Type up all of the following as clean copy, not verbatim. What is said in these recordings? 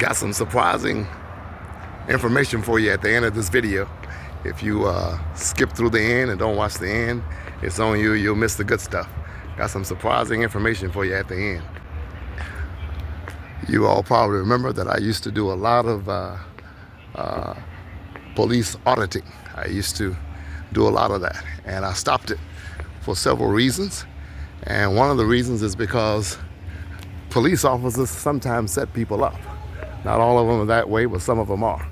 Got some surprising information for you at the end of this video. If you skip through the end and don't watch the end, it's on you. You'll miss the good stuff. Got some surprising information for you at the end. You all probably remember that I used to do a lot of police auditing. I used to do a lot of that, and I stopped it for several reasons. And one of the reasons is because police officers sometimes set people up. Not all of them are that way, but some of them are.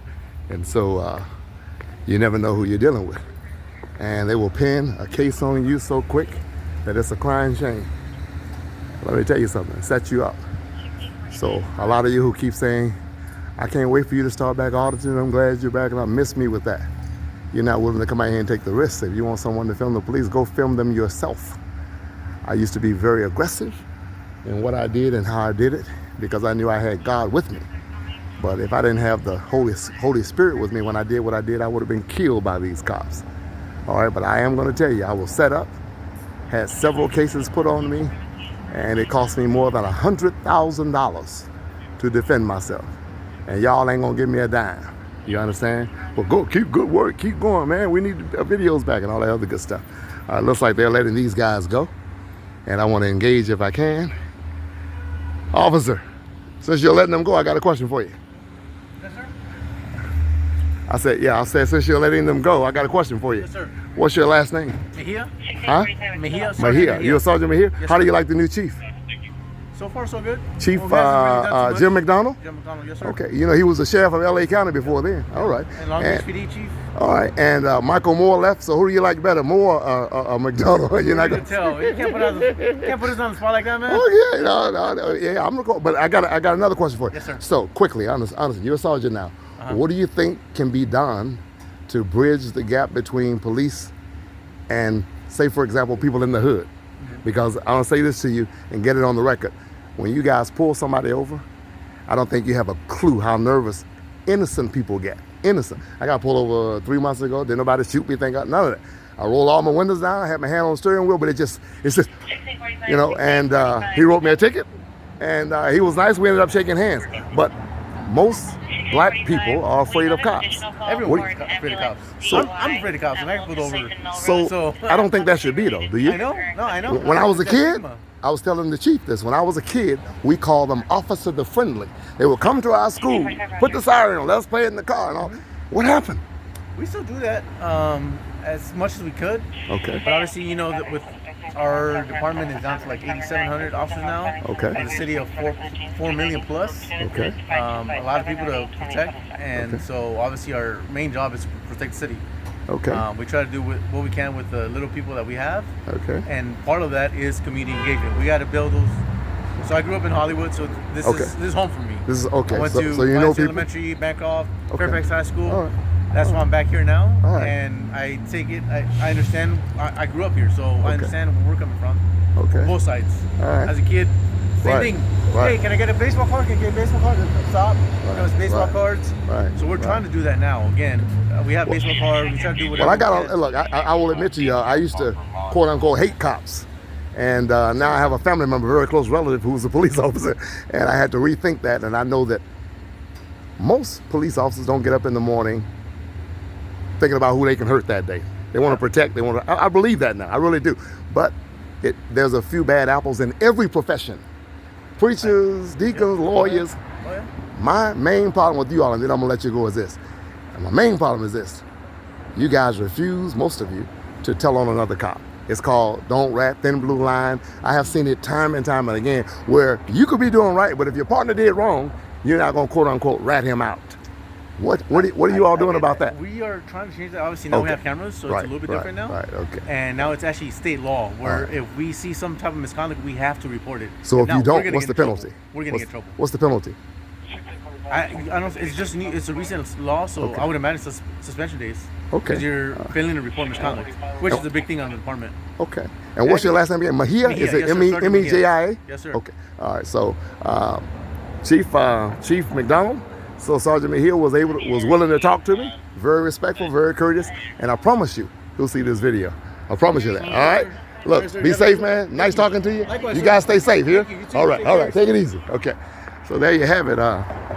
And so you never know who you're dealing with. And they will pin a case on you so quick that it's a crying shame. Let me tell you something, it sets you up. So a lot of you who keep saying, I can't wait for you to start back auditing, I'm glad you're back, and I miss me with that. You're not willing to come out here and take the risk. If you want someone to film the police, go film them yourself. I used to be very aggressive in what I did and how I did it because I knew I had God with me. But if I didn't have the Holy Spirit with me when I did what I did, I would have been killed by these cops. All right, but I am going to tell you, I was set up, had several cases put on me, and it cost me more than $100,000 to defend myself. And y'all ain't going to give me a dime. You understand? Well, go, keep good work, keep going, man. We need videos back and all that other good stuff. Looks like they're letting these guys go, and I want to engage if I can. Officer, since you're letting them go, I got a question for you. Yes, sir. I said, since you're letting them go, I got a question for you. Yes, sir. What's your last name? Mejia? Huh? Mejia. Mejia. You're Sergeant Mejia? Yes, How do sir. you like the new chief? So far, so good. Chief Well, Jim McDonald? Jim McDonald, yes, sir. Okay, you know, he was the sheriff of LA County before then. All right. And Long Beach PD chief. All right, and Michael Moore left, so who do you like better, Moore or McDonald? You're not You can tell. You can't put us on the spot like that, man. Oh, yeah, no, yeah, I'm recording. But I got another question for you. Yes, sir. So, quickly, honestly, you're a sergeant now. What do you think can be done to bridge the gap between police and, say, for example, people in the hood? Because I want to say this to you and get it on the record. When you guys pull somebody over, I don't think you have a clue how nervous innocent people get. Innocent. I got pulled over 3 months ago. Didn't nobody shoot me, thank God, none of that. I rolled all my windows down. I had my hand on the steering wheel, but it's just, you know, and he wrote me a ticket, and he was nice. We ended up shaking hands. But most black people are afraid of cops. Everyone's afraid of cops. So, I'm afraid of cops, and I got pulled over. So I don't think that should be, though, do you? I know. No, I know. When I was a kid, I was telling the chief this. When I was a kid, we called them Officer the Friendly. They would come to our school, put the siren on, let us play it in the car and all. What happened? We still do that as much as we could. Okay. But obviously, you know, that with our department is down to like 8,700 officers now. Okay. In the city of 4 million plus. Okay. A lot of people to protect, and so obviously our main job is to protect the city. Okay. We try to do what we can with the little people that we have. Okay. And part of that is community engagement. We got to build those. So I grew up in Hollywood, so this is home for me. This is okay. I went to so you know people. Elementary, Bancroft, Okay. Fairfax High School. All right. That's why I'm back here now. All right. And I take it. I understand. I grew up here, so I understand where we're coming from. Okay. Both sides. All right. As a kid, same Right. thing. Right. Hey, can I get a baseball card? Can I get a baseball card? Stop. There's baseball Right. cards. Right. So we're trying to do that now. Again, we have baseball cards. We try to do whatever. Well, I will admit to you, I used to quote unquote hate cops. And now I have a family member, a very close relative, who's a police officer. And I had to rethink that. And I know that most police officers don't get up in the morning thinking about who they can hurt that day. They want to protect. I believe that now. I really do. But there's a few bad apples in every profession. Preachers, deacons, lawyers. Oh, yeah. My main problem with you all, and then I'm going to let you go, is this. And my main problem is this. You guys refuse, most of you, to tell on another cop. It's called don't rat, thin blue line. I have seen it time and time and again where you could be doing right, but if your partner did wrong, you're not going to quote unquote rat him out. What are you all doing about that? We are trying to change that. Obviously now we have cameras, so it's a little bit different now. Right, okay. And now it's actually state law where if we see some type of misconduct, we have to report it. So if now, you don't, what's the penalty? We're going to get in trouble. What's the penalty? I don't know. It's just new. It's a recent law, so I would imagine it's suspension days. Okay. Because you're failing to report misconduct, which is a big thing on the department. Okay. And what's your last name again? Mejia? Mejia, Is it yes, sir. Mejia? Yes, sir. Okay. All right. So Chief McDonald. So Sergeant Mejia was willing to talk to me. Very respectful, very courteous, and I promise you, he'll see this video. I promise you that. All right. Look, be safe, man. Nice talking to you. Likewise, you sir. guys stay safe here. Thank you. You too. All right. Take All care. right. Take it easy. Okay. So there you have it,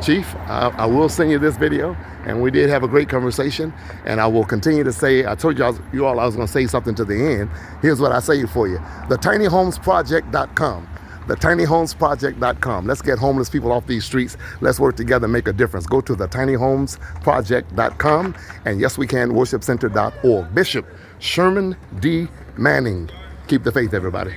Chief. I will send you this video, and we did have a great conversation. And I will continue to say, I told you all I was going to say something to the end. Here's what I say for you: thetinyhomesproject.com. thetinyhomesproject.com. Let's get homeless people off these streets. Let's work together and make a difference. Go to thetinyhomesproject.com and yeswecanworshipcenter.org. Bishop Sherman D.Manning. Keep the faith, everybody.